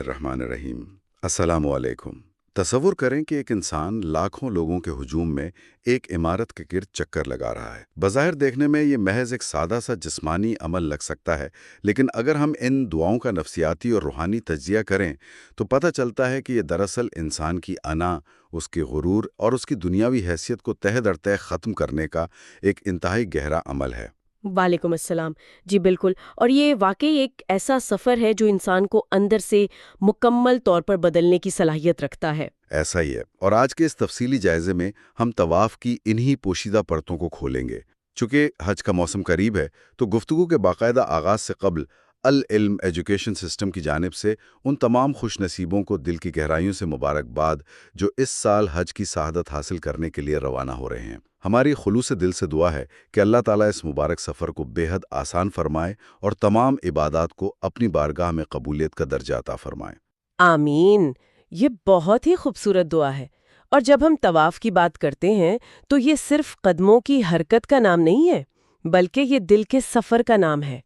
الرحمن الرحیم۔ السلام علیکم۔ تصور کریں کہ ایک انسان لاکھوں لوگوں کے ہجوم میں ایک عمارت کے گرد چکر لگا رہا ہے۔ بظاہر دیکھنے میں یہ محض ایک سادہ سا جسمانی عمل لگ سکتا ہے، لیکن اگر ہم ان دعاؤں کا نفسیاتی اور روحانی تجزیہ کریں تو پتہ چلتا ہے کہ یہ دراصل انسان کی انا، اس کے غرور اور اس کی دنیاوی حیثیت کو تہہ در تہہ ختم کرنے کا ایک انتہائی گہرا عمل ہے۔ وعلیکم السلام۔ جی بالکل، اور یہ واقعی ایک ایسا سفر ہے جو انسان کو اندر سے مکمل طور پر بدلنے کی صلاحیت رکھتا ہے۔ ایسا ہی ہے، اور آج کے اس تفصیلی جائزے میں ہم طواف کی انہی پوشیدہ پرتوں کو کھولیں گے۔ چونکہ حج کا موسم قریب ہے تو گفتگو کے باقاعدہ آغاز سے قبل العلم ایجوکیشن سسٹم کی جانب سے ان تمام خوش نصیبوں کو دل کی گہرائیوں سے مبارکباد جو اس سال حج کی سعادت حاصل کرنے کے لیے روانہ ہو رہے ہیں۔ ہماری خلوص دل سے دعا ہے کہ اللہ تعالیٰ اس مبارک سفر کو بے حد آسان فرمائے اور تمام عبادات کو اپنی بارگاہ میں قبولیت کا درجہ عطا فرمائے۔ آمین۔ یہ بہت ہی خوبصورت دعا ہے، اور جب ہم طواف کی بات کرتے ہیں تو یہ صرف قدموں کی حرکت کا نام نہیں ہے، بلکہ یہ دل کے سفر کا نام ہے۔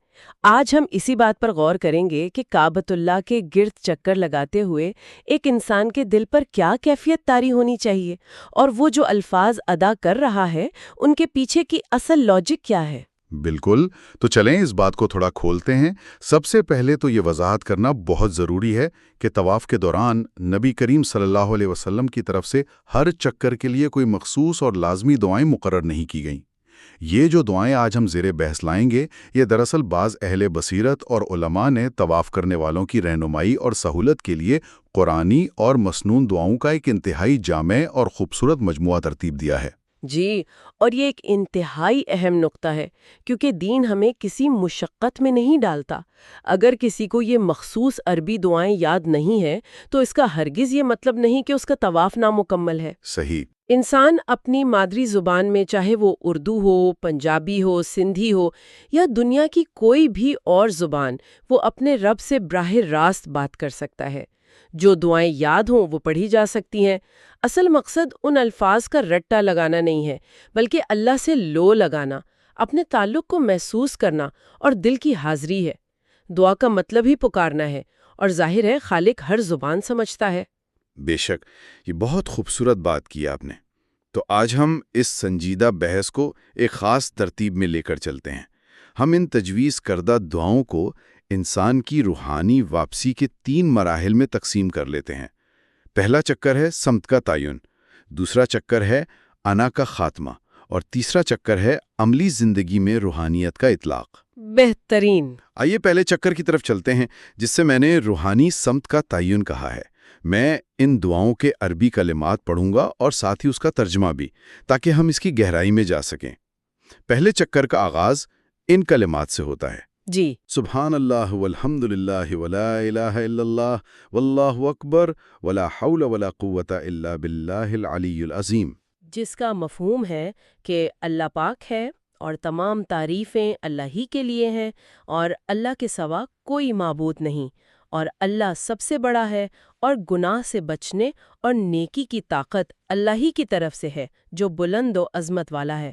آج ہم اسی بات پر غور کریں گے کہ کعبۃ اللہ کے گرد چکر لگاتے ہوئے ایک انسان کے دل پر کیا کیفیت طاری ہونی چاہیے، اور وہ جو الفاظ ادا کر رہا ہے ان کے پیچھے کی اصل لاجک کیا ہے۔ بالکل، تو چلیں اس بات کو تھوڑا کھولتے ہیں۔ سب سے پہلے تو یہ وضاحت کرنا بہت ضروری ہے کہ طواف کے دوران نبی کریم صلی اللہ علیہ وسلم کی طرف سے ہر چکر کے لیے کوئی مخصوص اور لازمی دعائیں مقرر نہیں کی گئیں۔ یہ جو دعائیں آج ہم زیر بحث لائیں گے، یہ دراصل بعض اہل بصیرت اور علماء نے طواف کرنے والوں کی رہنمائی اور سہولت کے لیے قرآنی اور مسنون دعاؤں کا ایک انتہائی جامع اور خوبصورت مجموعہ ترتیب دیا ہے۔ جی، اور یہ ایک انتہائی اہم نقطہ ہے، کیونکہ دین ہمیں کسی مشقت میں نہیں ڈالتا۔ اگر کسی کو یہ مخصوص عربی دعائیں یاد نہیں ہیں تو اس کا ہرگز یہ مطلب نہیں کہ اس کا طواف نامکمل ہے۔ صحیح۔ انسان اپنی مادری زبان میں، چاہے وہ اردو ہو، پنجابی ہو، سندھی ہو یا دنیا کی کوئی بھی اور زبان، وہ اپنے رب سے براہ راست بات کر سکتا ہے۔ جو دعائیں یاد ہوں وہ پڑھی جا سکتی ہیں۔ اصل مقصد ان الفاظ کا رٹا لگانا نہیں ہے، بلکہ اللہ سے لو لگانا، اپنے تعلق کو محسوس کرنا اور دل کی حاضری ہے۔ دعا کا مطلب ہی پکارنا ہے، اور ظاہر ہے خالق ہر زبان سمجھتا ہے۔ بے شک، یہ بہت خوبصورت بات کی آپ نے۔ تو آج ہم اس سنجیدہ بحث کو ایک خاص ترتیب میں لے کر چلتے ہیں۔ ہم ان تجویز کردہ دعاؤں کو انسان کی روحانی واپسی کے 3 مراحل میں تقسیم کر لیتے ہیں۔ پہلا چکر ہے سمت کا تعین، دوسرا چکر ہے انا کا خاتمہ، اور تیسرا چکر ہے عملی زندگی میں روحانیت کا اطلاق۔ بہترین۔ آئیے پہلے چکر کی طرف چلتے ہیں، جس سے میں نے روحانی سمت کا تعین کہا ہے۔ میں ان دعاؤں کے عربی کلمات پڑھوں گا اور ساتھ ہی اس کا ترجمہ بھی، تاکہ ہم اس کی گہرائی میں جا سکیں۔ پہلے چکر کا آغاز ان کلمات سے ہوتا ہے۔ جی۔ سبحان اللہ والحمد للہ ولا الہ الا اللہ واللہ اکبر ولا حول ولا قوت الا باللہ العلی العظیم، جس کا مفہوم ہے کہ اللہ پاک ہے اور تمام تعریفیں اللہ ہی کے لیے ہیں، اور اللہ کے سوا کوئی معبود نہیں، اور اللہ سب سے بڑا ہے، اور گناہ سے بچنے اور نیکی کی طاقت اللہ ہی کی طرف سے ہے جو بلند و عظمت والا ہے۔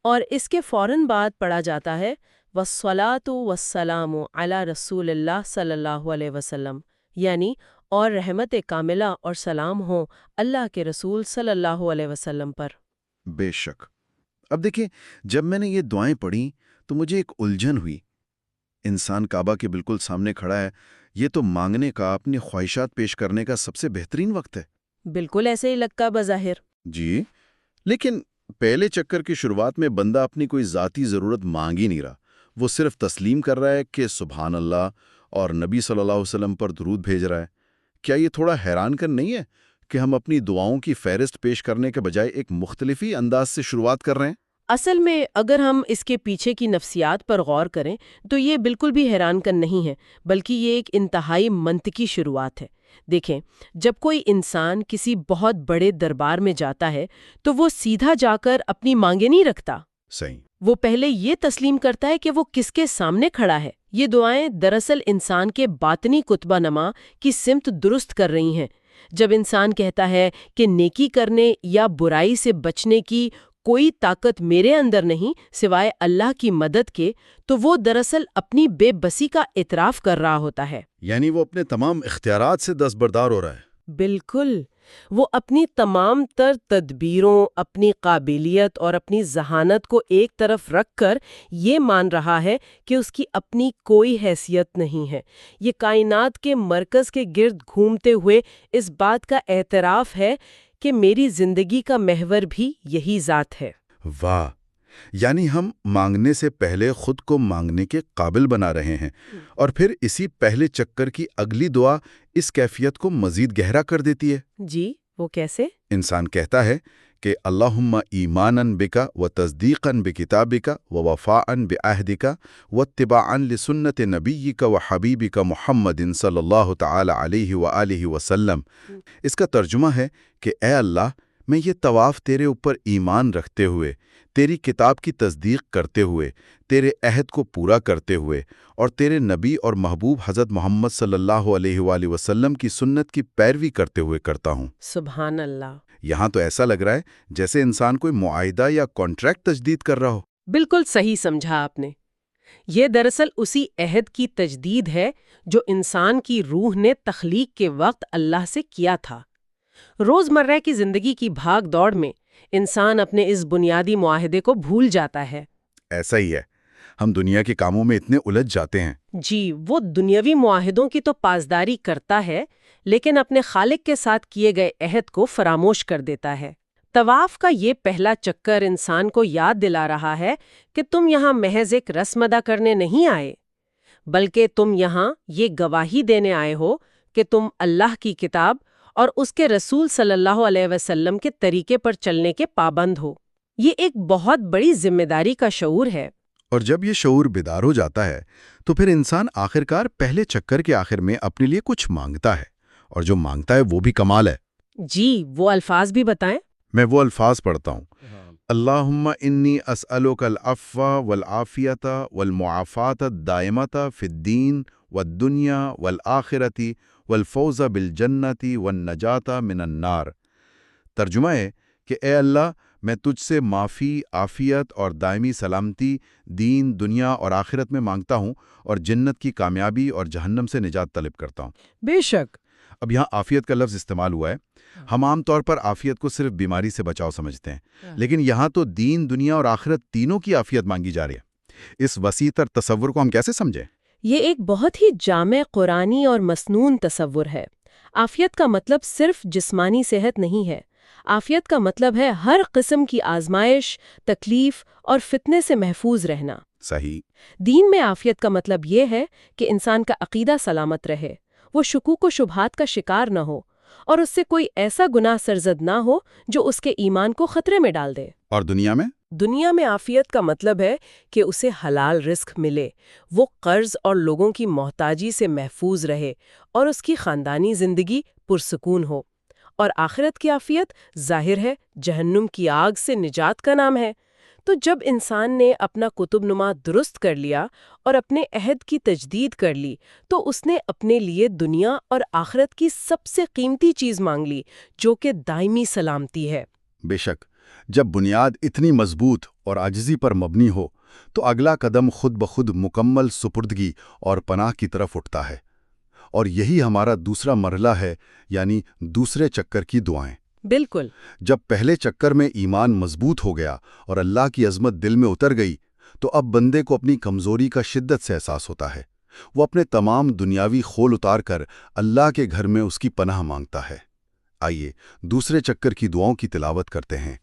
اور اس کے فوراً بعد پڑھا جاتا ہے والصلاۃ والسلام علی رسول اللہ صلی اللہ علیہ وسلم، یعنی اور رحمت کاملہ اور سلام ہو اللہ کے رسول صلی اللہ علیہ وسلم پر۔ بے شک۔ اب دیکھیں، جب میں نے یہ دعائیں پڑھیں تو مجھے ایک الجھن ہوئی۔ انسان کعبہ کے بالکل سامنے کھڑا ہے، یہ تو مانگنے کا، اپنی خواہشات پیش کرنے کا سب سے بہترین وقت ہے۔ بالکل ایسے ہی لگتا بظاہر۔ جی، لیکن پہلے چکر کی شروعات میں بندہ اپنی کوئی ذاتی ضرورت مانگ ہی نہیں رہا، وہ صرف تسلیم کر رہا ہے کہ سبحان اللہ اور نبی صلی اللہ علیہ وسلم پر درود بھیج رہا ہے۔ کیا یہ تھوڑا حیران کن نہیں ہے کہ ہم اپنی دعاؤں کی فہرست پیش کرنے کے بجائے ایک مختلف ہی انداز سے شروعات کر رہے ہیں؟ اصل میں اگر ہم اس کے پیچھے کی نفسیات پر غور کریں تو یہ بالکل بھی حیران کن نہیں ہے، بلکہ یہ ایک انتہائی منطقی شروعات ہے۔ دیکھیں، جب کوئی انسان کسی بہت بڑے دربار میں جاتا ہے تو وہ سیدھا جا کر اپنی مانگیں نہیں رکھتا۔ صحیح۔ وہ پہلے یہ تسلیم کرتا ہے کہ وہ کس کے سامنے کھڑا ہے۔ یہ دعائیں دراصل انسان کے باطنی کتبہ نما کی سمت درست کر رہی ہیں۔ جب انسان کہتا ہے کہ نیکی کرنے یا برائی سے بچنے کی کوئی طاقت میرے اندر نہیں سوائے اللہ کی مدد کے، تو وہ دراصل اپنی بے بسی کا اعتراف کر رہا ہوتا ہے۔ یعنی وہ اپنے تمام اختیارات سے دستبردار ہو رہا ہے۔ بالکل، وہ اپنی تمام تر تدبیروں، اپنی قابلیت اور اپنی ذہانت کو ایک طرف رکھ کر یہ مان رہا ہے کہ اس کی اپنی کوئی حیثیت نہیں ہے۔ یہ کائنات کے مرکز کے گرد گھومتے ہوئے اس بات کا اعتراف ہے کہ میری زندگی کا محور بھی یہی ذات ہے۔ واہ! یعنی ہم مانگنے سے پہلے خود کو مانگنے کے قابل بنا رہے ہیں، اور پھر اسی پہلے چکر کی اگلی دعا اس کیفیت کو مزید گہرا کر دیتی ہے۔ جی، وہ کیسے؟ انسان کہتا ہے کہ اللہم ایماناً بکا و تصدیقاً بکتابکا و وفاءً بعہدکا و اتباعاً لسنت نبیکا و حبیبکا محمد صلی اللہ تعالی علیہ وآلہ وسلم۔ اس کا ترجمہ ہے کہ اے اللہ، میں یہ طواف تیرے اوپر ایمان رکھتے ہوئے، تیری کتاب کی تصدیق کرتے ہوئے، تیرے عہد کو پورا کرتے ہوئے، اور تیرے نبی اور محبوب حضرت محمد صلی اللہ علیہ وآلہ وسلم کی سنت کی پیروی کرتے ہوئے کرتا ہوں۔ سبحان اللہ! یہاں تو ایسا لگ رہا ہے جیسے انسان کوئی معاہدہ یا کانٹریکٹ تجدید کر رہا ہو۔ بالکل صحیح سمجھا آپ نے۔ یہ دراصل اسی عہد کی تجدید ہے جو انسان کی روح نے تخلیق کے وقت اللہ سے کیا تھا۔ روزمرہ کی زندگی کی بھاگ دوڑ میں انسان اپنے اس بنیادی معاہدے کو بھول جاتا ہے۔ ایسا ہی ہے، ہم دنیا کے کاموں میں اتنے الجھ جاتے ہیں۔ جی، وہ دنیاوی معاہدوں کی تو پاسداری کرتا ہے، لیکن اپنے خالق کے ساتھ کیے گئے عہد کو فراموش کر دیتا ہے۔ طواف کا یہ پہلا چکر انسان کو یاد دلا رہا ہے کہ تم یہاں محض ایک رسم ادا کرنے نہیں آئے، بلکہ تم یہاں یہ گواہی دینے آئے ہو کہ تم اللہ کی کتاب اور اس کے رسول صلی اللہ علیہ وسلم کے طریقے پر چلنے کے پابند ہو۔ یہ ایک بہت بڑی ذمہ داری کا شعور ہے۔ اور جب یہ شعور بیدار ہو جاتا ہے تو پھر انسان آخرکار پہلے چکر کے آخر میں اپنے لیے کچھ مانگتا ہے، اور جو مانگتا ہے وہ بھی کمال ہے۔ جی، وہ الفاظ بھی بتائیں۔ میں وہ الفاظ پڑھتا ہوں۔ اللہم انی اسألک العفو والعافیت والمعافات الدائمۃ فی الدین والدنیا والآخرۃ والفوز بالجنۃ والنجاۃ من النار۔ ترجمہ ہے کہ اے اللہ، میں تجھ سے معافی، عافیت اور دائمی سلامتی دین، دنیا اور آخرت میں مانگتا ہوں، اور جنت کی کامیابی اور جہنم سے نجات طلب کرتا ہوں۔ بے شک۔ اب یہاں عافیت کا لفظ استعمال ہوا ہے۔ ہم عام طور پر عافیت کو صرف بیماری سے بچاؤ سمجھتے ہیں، لیکن یہاں تو دین، دنیا اور آخرت تینوں کی عافیت مانگی جا رہی ہے۔ اس وسیع تر تصور کو ہم کیسے سمجھیں؟ یہ ایک بہت ہی جامع قرآنی اور مسنون تصور ہے۔ عافیت کا مطلب صرف جسمانی صحت نہیں ہے۔ عافیت کا مطلب ہے ہر قسم کی آزمائش، تکلیف اور فتنے سے محفوظ رہنا۔ صحیح۔ دین میں عافیت کا مطلب یہ ہے کہ انسان کا عقیدہ سلامت رہے، وہ شکوک و شبہات کا شکار نہ ہو، اور اس سے کوئی ایسا گناہ سرزد نہ ہو جو اس کے ایمان کو خطرے میں ڈال دے۔ اور دنیا میں؟ دنیا میں عافیت کا مطلب ہے کہ اسے حلال رزق ملے، وہ قرض اور لوگوں کی محتاجی سے محفوظ رہے، اور اس کی خاندانی زندگی پرسکون ہو۔ اور آخرت کی عافیت ظاہر ہے جہنم کی آگ سے نجات کا نام ہے۔ تو جب انسان نے اپنا قطب نما درست کر لیا اور اپنے عہد کی تجدید کر لی، تو اس نے اپنے لیے دنیا اور آخرت کی سب سے قیمتی چیز مانگ لی، جو کہ دائمی سلامتی ہے۔ بے شک، جب بنیاد اتنی مضبوط اور عاجزی پر مبنی ہو تو اگلا قدم خود بخود مکمل سپردگی اور پناہ کی طرف اٹھتا ہے، اور یہی ہمارا دوسرا مرحلہ ہے، یعنی دوسرے چکر کی دعائیں۔ بالکل۔ جب پہلے چکر میں ایمان مضبوط ہو گیا اور اللہ کی عظمت دل میں اتر گئی، تو اب بندے کو اپنی کمزوری کا شدت سے احساس ہوتا ہے۔ وہ اپنے تمام دنیاوی خول اتار کر اللہ کے گھر میں اس کی پناہ مانگتا ہے۔ آئیے دوسرے چکر کی دعاؤں کی تلاوت کرتے ہیں۔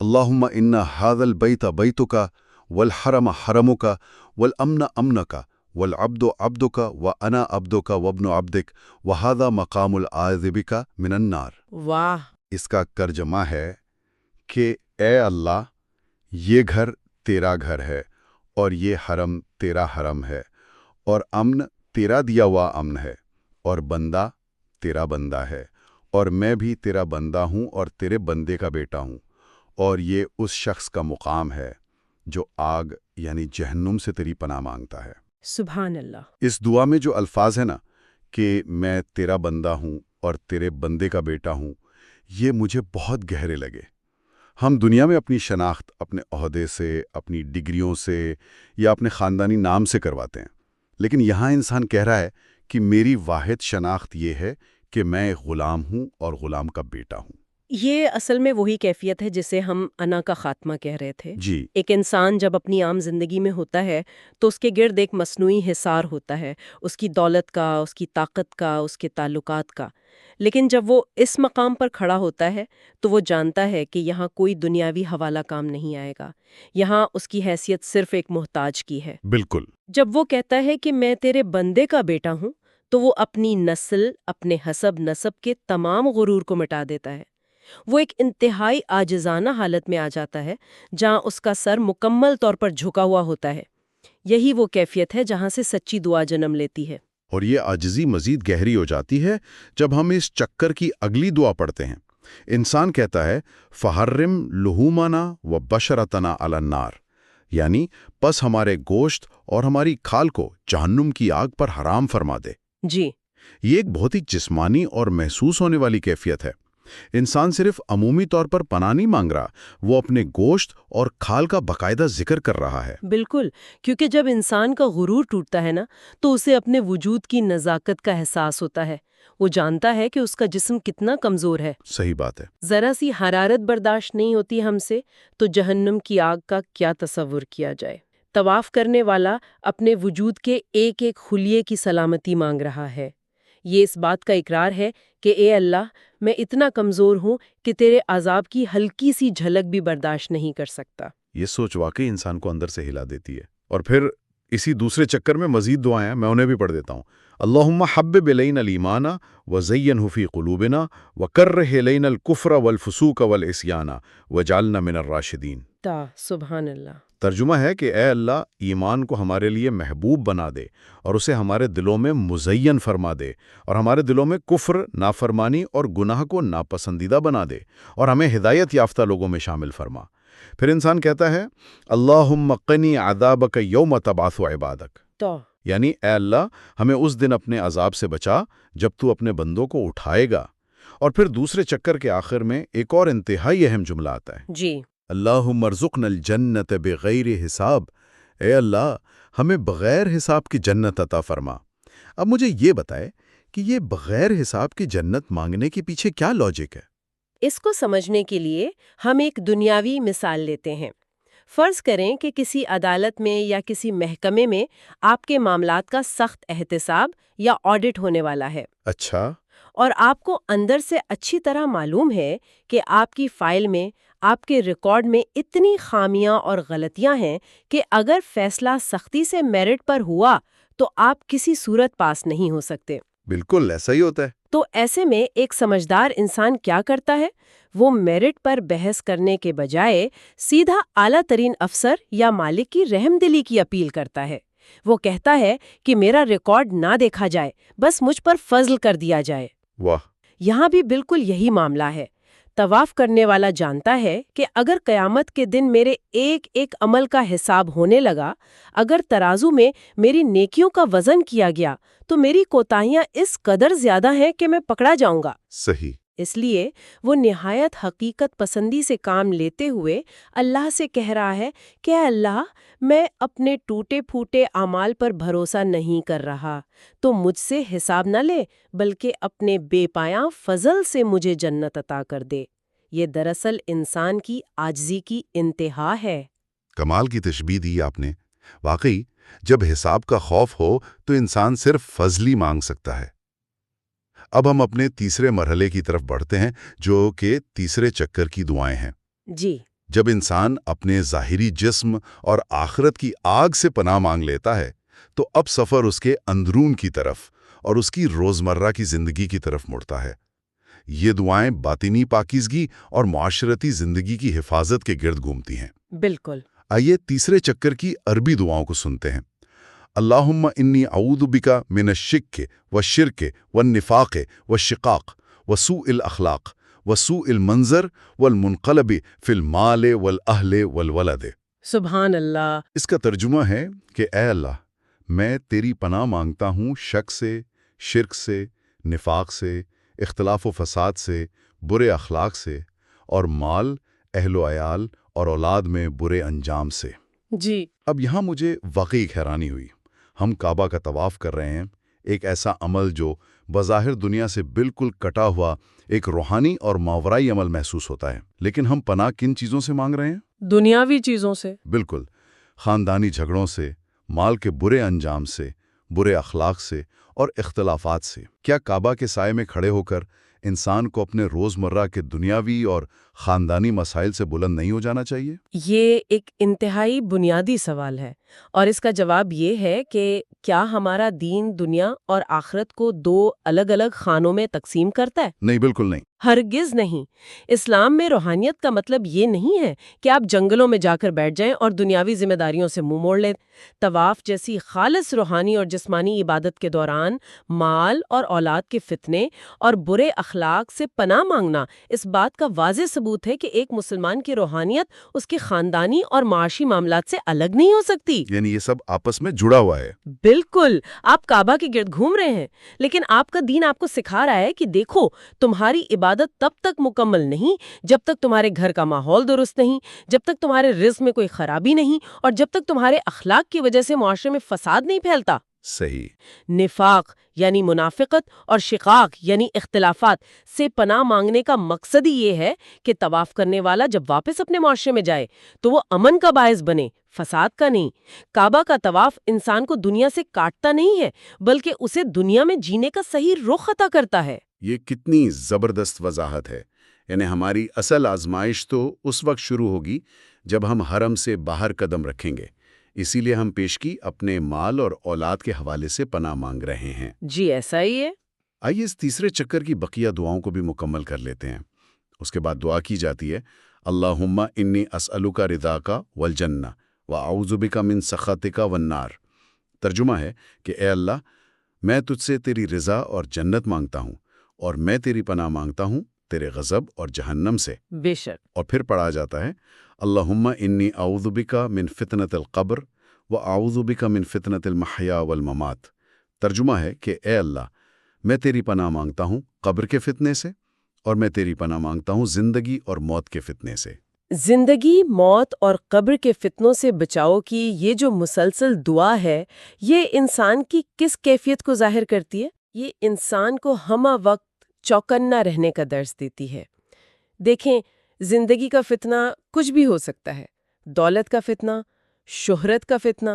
اللہم انا ھذا البیت بیتک والحرم حرمک والامن امنک والعبد عبدک وانا عبدک وابن عبدک وھذا مقام العاذ بک من النار۔ واہ! اس کا ترجمہ ہے کہ اے اللہ، یہ گھر تیرا گھر ہے، اور یہ حرم تیرا حرم ہے، اور امن تیرا دیا ہوا امن ہے، اور بندہ تیرا بندہ ہے، اور میں بھی تیرا بندہ ہوں اور تیرے بندے کا بیٹا ہوں، اور یہ اس شخص کا مقام ہے جو آگ یعنی جہنم سے تیری پناہ مانگتا ہے۔ سبحان اللہ! اس دعا میں جو الفاظ ہیں نا کہ میں تیرا بندہ ہوں اور تیرے بندے کا بیٹا ہوں، یہ مجھے بہت گہرے لگے۔ ہم دنیا میں اپنی شناخت اپنے عہدے سے، اپنی ڈگریوں سے یا اپنے خاندانی نام سے کرواتے ہیں، لیکن یہاں انسان کہہ رہا ہے کہ میری واحد شناخت یہ ہے کہ میں ایک غلام ہوں اور غلام کا بیٹا ہوں۔ یہ اصل میں وہی کیفیت ہے جسے ہم انا کا خاتمہ کہہ رہے تھے۔ جی، ایک انسان جب اپنی عام زندگی میں ہوتا ہے تو اس کے گرد ایک مصنوعی حصار ہوتا ہے، اس کی دولت کا، اس کی طاقت کا، اس کے تعلقات کا۔ لیکن جب وہ اس مقام پر کھڑا ہوتا ہے تو وہ جانتا ہے کہ یہاں کوئی دنیاوی حوالہ کام نہیں آئے گا، یہاں اس کی حیثیت صرف ایک محتاج کی ہے۔ بالکل۔ جب وہ کہتا ہے کہ میں تیرے بندے کا بیٹا ہوں تو وہ اپنی نسل، اپنے حسب نسب کے تمام غرور کو مٹا دیتا ہے۔ وہ ایک انتہائی عاجزانہ حالت میں آ جاتا ہے جہاں اس کا سر مکمل طور پر جھکا ہوا ہوتا ہے۔ یہی وہ کیفیت ہے جہاں سے سچی دعا جنم لیتی ہے۔ اور یہ عاجزی مزید گہری ہو جاتی ہے جب ہم اس چکر کی اگلی دعا پڑھتے ہیں۔ انسان کہتا ہے فحرم لحومنا و بشرتنا علی النار، یعنی پس ہمارے گوشت اور ہماری کھال کو جہنم کی آگ پر حرام فرما دے۔ جی، یہ ایک بہت ہی جسمانی اور محسوس ہونے والی کیفیت ہے۔ انسان صرف عمومی طور پر پناہ نہیں مانگ رہا، وہ اپنے گوشت اور کھال کا باقاعدہ ذکر کر رہا ہے۔ بالکل، کیونکہ جب انسان کا غرور ٹوٹتا ہے نا تو اسے اپنے وجود کی نزاکت کا احساس ہوتا ہے۔ وہ جانتا ہے کہ اس کا جسم کتنا کمزور ہے۔ صحیح بات ہے۔ ذرا سی حرارت برداشت نہیں ہوتی ہم سے تو جہنم کی آگ کا کیا تصور کیا جائے۔ طواف کرنے والا اپنے وجود کے ایک ایک خلیے کی سلامتی مانگ رہا ہے۔ یہ اس بات کا اقرار ہے کہ اے اللہ، میں اتنا کمزور ہوں کہ تیرے عذاب کی ہلکی سی جھلک بھی برداشت نہیں کر سکتا۔ یہ سوچ واقعی انسان کو اندر سے ہلا دیتی ہے۔ اور پھر اسی دوسرے چکر میں مزید دعائیں ہیں، میں انہیں بھی پڑھ دیتا ہوں۔ اللہم حبب الینا الایمان وزینہ فی قلوبنا وکرہ الینا الکفر والفسوق والعصیان وجعلنا من الراشدین۔ سبحان اللہ۔ ترجمہ ہے کہ اے اللہ، ایمان کو ہمارے لیے محبوب بنا دے اور اسے ہمارے دلوں میں مزین فرما دے، اور ہمارے دلوں میں کفر، نافرمانی اور گناہ کو ناپسندیدہ بنا دے، اور ہمیں ہدایت یافتہ لوگوں میں شامل فرما۔ پھر انسان کہتا ہے اللہم قنی عذابک یوم تبعث عبادک، یعنی اے اللہ، ہمیں اس دن اپنے عذاب سے بچا جب تو اپنے بندوں کو اٹھائے گا۔ اور پھر دوسرے چکر کے آخر میں ایک اور انتہائی اہم جملہ آتا ہے، جی، اللہم ارزقنا الجنت بغیر حساب، اے اللہ، ہمیں بغیر حساب کی جنت عطا فرما۔ اب مجھے یہ بتائے کہ یہ بغیر حساب کی جنت مانگنے کے پیچھے کیا لاجک ہے؟ اس کو سمجھنے کے لیے ہم ایک دنیاوی مثال لیتے ہیں۔ فرض کریں کہ کسی عدالت میں یا کسی محکمے میں آپ کے معاملات کا سخت احتساب یا آڈٹ ہونے والا ہے۔ اچھا۔ اور آپ کو اندر سے اچھی طرح معلوم ہے کہ آپ کی فائل میں، آپ کے ریکارڈ میں اتنی خامیاں اور غلطیاں ہیں کہ اگر فیصلہ سختی سے میرٹ پر ہوا تو آپ کسی صورت پاس نہیں ہو سکتے۔ بالکل ایسا ہی ہوتا ہے۔ تو ایسے میں ایک سمجھدار انسان کیا کرتا ہے؟ وہ میرٹ پر بحث کرنے کے بجائے سیدھا اعلیٰ ترین افسر یا مالک کی رحم دلی کی اپیل کرتا ہے۔ وہ کہتا ہے کہ میرا ریکارڈ نہ دیکھا جائے، بس مجھ پر فضل کر دیا جائے۔ واہ! یہاں بھی بالکل یہی معاملہ ہے۔ طواف کرنے والا جانتا ہے کہ اگر قیامت کے دن میرے ایک ایک عمل کا حساب ہونے لگا، اگر ترازو میں میری نیکیوں کا وزن کیا گیا تو میری کوتاہیاں اس قدر زیادہ ہیں کہ میں پکڑا جاؤں گا۔ صحیح۔ اس لیے وہ نہایت حقیقت پسندی سے کام لیتے ہوئے اللہ سے کہہ رہا ہے کہ اے اللہ، میں اپنے ٹوٹے پھوٹے اعمال پر بھروسہ نہیں کر رہا، تو مجھ سے حساب نہ لے بلکہ اپنے بے پایاں فضل سے مجھے جنت عطا کر دے۔ یہ دراصل انسان کی عاجزی کی انتہا ہے۔ کمال کی تشبیہ دی آپ نے۔ واقعی جب حساب کا خوف ہو تو انسان صرف فضل ہی مانگ سکتا ہے۔ اب ہم اپنے تیسرے مرحلے کی طرف بڑھتے ہیں، جو کہ تیسرے چکر کی دعائیں ہیں۔ جی، جب انسان اپنے ظاہری جسم اور آخرت کی آگ سے پناہ مانگ لیتا ہے تو اب سفر اس کے اندرون کی طرف اور اس کی روزمرہ کی زندگی کی طرف مڑتا ہے۔ یہ دعائیں باطنی پاکیزگی اور معاشرتی زندگی کی حفاظت کے گرد گھومتی ہیں۔ بالکل۔ آئیے تیسرے چکر کی عربی دعاؤں کو سنتے ہیں۔ اللہم انی اعوذ بک من الشک والشرک والنفاق والشقاق وسوء الاخلاق وسوء المنظر والمنقلب فی المال والاہل والولد۔ سبحان اللہ۔ اس کا ترجمہ ہے کہ اے اللہ، میں تیری پناہ مانگتا ہوں شک سے، شرک سے، نفاق سے، اختلاف و فساد سے، برے اخلاق سے، اور مال، اہل و عیال اور اولاد میں برے انجام سے۔ جی اب یہاں مجھے واقعی حیرانی ہوئی۔ ہم کعبہ کا طواف کر رہے ہیں، ایک ایسا عمل جو بظاہر دنیا سے بالکل کٹا ہوا ایک روحانی اور ماورائی عمل محسوس ہوتا ہے، لیکن ہم پناہ کن چیزوں سے مانگ رہے ہیں؟ دنیاوی چیزوں سے۔ بالکل، خاندانی جھگڑوں سے، مال کے برے انجام سے، برے اخلاق سے اور اختلافات سے۔ کیا کعبہ کے سائے میں کھڑے ہو کر انسان کو اپنے روزمرہ کے دنیاوی اور خاندانی مسائل سے بلند نہیں ہو جانا چاہیے؟ یہ ایک انتہائی بنیادی سوال ہے، اور اس کا جواب یہ ہے کہ کیا ہمارا دین دنیا اور آخرت کو دو الگ الگ خانوں میں تقسیم کرتا ہے؟ نہیں، بالکل نہیں۔ ہرگز نہیں۔ اسلام میں روحانیت کا مطلب یہ نہیں ہے کہ آپ جنگلوں میں جا کر بیٹھ جائیں اور دنیاوی ذمہ داریوں سے منہ موڑ لیں۔ طواف جیسی خالص روحانی اور جسمانی عبادت کے دوران مال اور اولاد کے فتنے اور برے اخلاق سے پناہ مانگنا اس بات کا واضح ثبوت ہے کہ ایک مسلمان کی روحانیت اس کے خاندانی اور معاشی معاملات سے الگ نہیں ہو سکتی۔ یعنی یہ سب آپس میں جڑا ہوا ہے۔ بالکل، آپ کعبہ کے گرد گھوم رہے ہیں، لیکن آپ کا دین آپ کو سکھا رہا ہے کہ دیکھو، تمہاری عبادت تب تک مکمل نہیں جب تک تمہارے گھر کا ماحول درست نہیں، جب تک تمہارے رزق میں کوئی خرابی نہیں، اور جب تک تمہارے اخلاق کی وجہ سے معاشرے میں فساد نہیں پھیلتا۔ صحیح۔ نفاق یعنی منافقت اور شقاق یعنی اختلافات سے پناہ مانگنے کا مقصد ہی یہ ہے کہ طواف کرنے والا جب واپس اپنے معاشرے میں جائے تو وہ امن کا باعث بنے، فساد کا نہیں۔ کعبہ کا طواف انسان کو دنیا سے کاٹتا نہیں ہے، بلکہ اسے دنیا میں جینے کا صحیح رخ عطا کرتا ہے۔ یہ کتنی زبردست وضاحت ہے۔ یعنی ہماری اصل آزمائش تو اس وقت شروع ہوگی جب ہم حرم سے باہر قدم رکھیں گے، اسی لیے ہم پیشگی اپنے مال اور اولاد کے حوالے سے پناہ مانگ رہے ہیں۔ جی ایسا ہی ہے۔ آئیے اس تیسرے چکر کی بقیہ دعاؤں کو بھی مکمل کر لیتے ہیں۔ اس کے بعد دعا کی جاتی ہے، اللہم انی اسألک رضاک والجنہ واعوذ بک من سخطک والنار۔ ترجمہ ہے کہ اے اللہ، میں تجھ سے تیری رضا اور جنت مانگتا ہوں، اور میں تیری پناہ مانگتا ہوں تیرے غضب اور جہنم سے۔ بے شک۔ اور پھر پڑھا جاتا ہے، اللہم انی اعوذ بک من فتنۃ القبر واعوذ بک من فتنۃ المحیا والممات۔ ترجمہ ہے کہ اے اللہ، میں تیری پناہ مانگتا ہوں قبر کے فتنے سے، اور میں تیری پناہ مانگتا ہوں زندگی اور موت کے فتنے سے۔ زندگی، موت اور قبر کے فتنوں سے بچاؤ کی یہ جو مسلسل دعا ہے، یہ انسان کی کس کیفیت کو ظاہر کرتی ہے؟ یہ انسان کو ہمہ وقت چوکنا رہنے کا درس دیتی ہے۔ دیکھیں، زندگی کا فتنہ کچھ بھی ہو سکتا ہے، دولت کا فتنہ، شہرت کا فتنہ،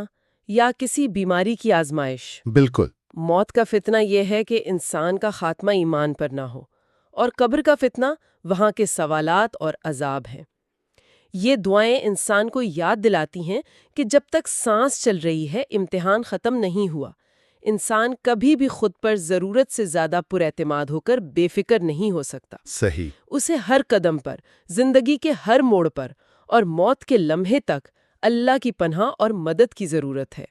یا کسی بیماری کی آزمائش۔ بالکل۔ موت کا فتنہ یہ ہے کہ انسان کا خاتمہ ایمان پر نہ ہو، اور قبر کا فتنہ وہاں کے سوالات اور عذاب ہیں۔ یہ دعائیں انسان کو یاد دلاتی ہیں کہ جب تک سانس چل رہی ہے، امتحان ختم نہیں ہوا۔ انسان کبھی بھی خود پر ضرورت سے زیادہ پر اعتماد ہو کر بے فکر نہیں ہو سکتا۔ صحیح۔ اسے ہر قدم پر، زندگی کے ہر موڑ پر اور موت کے لمحے تک اللہ کی پناہ اور مدد کی ضرورت ہے۔